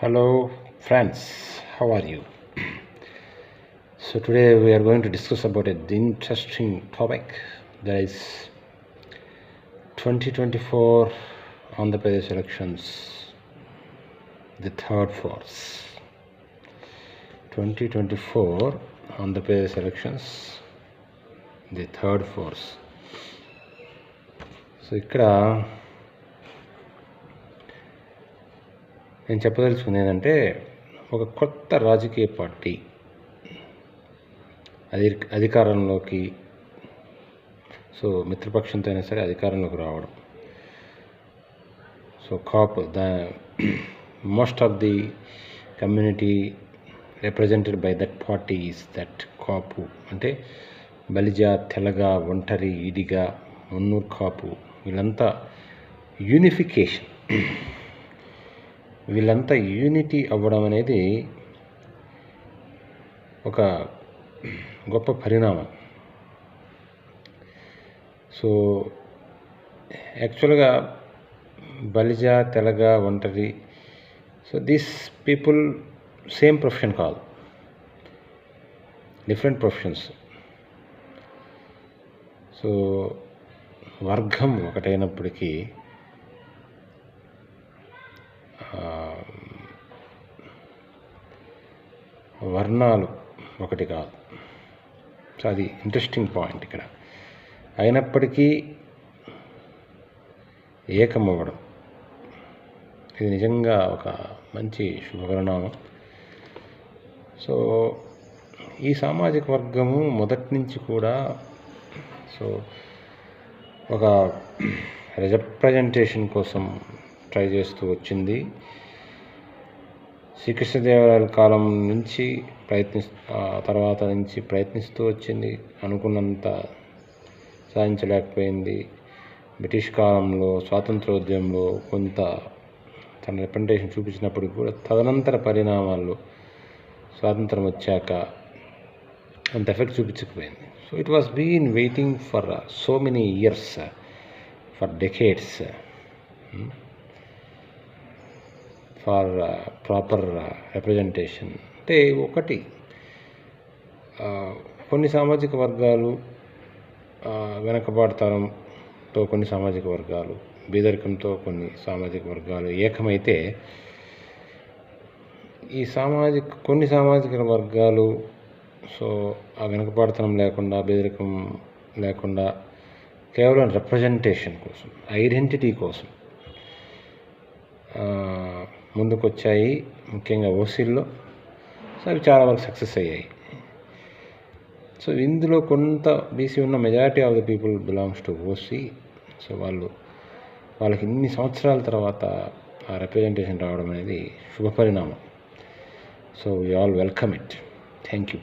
Hello friends, how are you? So today we are going to discuss about an interesting topic, that is 2024 Andhra Pradesh elections, the third force. 2024 Andhra Pradesh elections, the third force. So ఇక్కడ నేను చెప్పదలుచుకుంది ఏంటంటే, ఒక కొత్త రాజకీయ party అధికారంలోకి, so మిత్రపక్షంతో అయినా సరే అధికారంలోకి రావడం. So Kapu, most of the community represented by that party is that Kapu. అంటే బలిజ, తెలగ, ఒంటరి, ఈడిగ, మున్నూరు కాపు, వీళ్ళంతా యూనిఫికేషన్, వీళ్ళంతా యూనిటీ అవ్వడం అనేది ఒక గొప్ప పరిణామం. సో యాక్చువల్గా బలిజ, తెలగ, ఒంటరి, so these people same profession కాదు, డిఫరెంట్ ప్రొఫెషన్స్. సో వర్గం ఒకటైనప్పటికీ వర్ణాలు ఒకటి కాదు. సో అది ఇంట్రెస్టింగ్ పాయింట్ ఇక్కడ. అయినప్పటికీ ఏకమవ్వడం, ఇది నిజంగా ఒక మంచి శుభపరిణామం. సో ఈ సామాజిక వర్గము మొదటి నుంచి కూడా సో ఒక రిప్రజెంటేషన్ కోసం ట్రై చేస్తూ వచ్చింది. శ్రీకృష్ణదేవరాయల కాలం నుంచి తర్వాత నుంచి ప్రయత్నిస్తూ వచ్చింది. అనుకున్నంత సాధించలేకపోయింది. బ్రిటిష్ కాలంలో స్వాతంత్రోద్యమంలో కొంత తన రిప్రజెంటేషన్ చూపించినప్పటికీ కూడా తదనంతర పరిణామాల్లో స్వాతంత్రం వచ్చాక అంత ఎఫెక్ట్ చూపించకపోయింది. So it was been waiting for so many years, for decades, for proper representation. అంటే ఒకటి, కొన్ని సామాజిక వర్గాలు, వెనకబాటుతనంతో కొన్ని సామాజిక వర్గాలు, బీదరికంతో కొన్ని సామాజిక వర్గాలు ఏకమైతే కొన్ని సామాజిక వర్గాలు సో ఆ వెనకబాటుతనం లేకుండా, బీదరికం లేకుండా కేవలం రిప్రజెంటేషన్ కోసం, ఐడెంటిటీ కోసం ముందుకొచ్చాయి, ముఖ్యంగా ఓసీల్లో. సో అవి చాలా వరకు సక్సెస్ అయ్యాయి. సో ఇందులో కొంత బీసీ ఉన్న majority of the people belongs to OC. So వాళ్ళకి ఇన్ని సంవత్సరాల తర్వాత ఆ రిప్రజెంటేషన్ రావడం అనేది శుభపరిణామం. So we all welcome it. Thank you.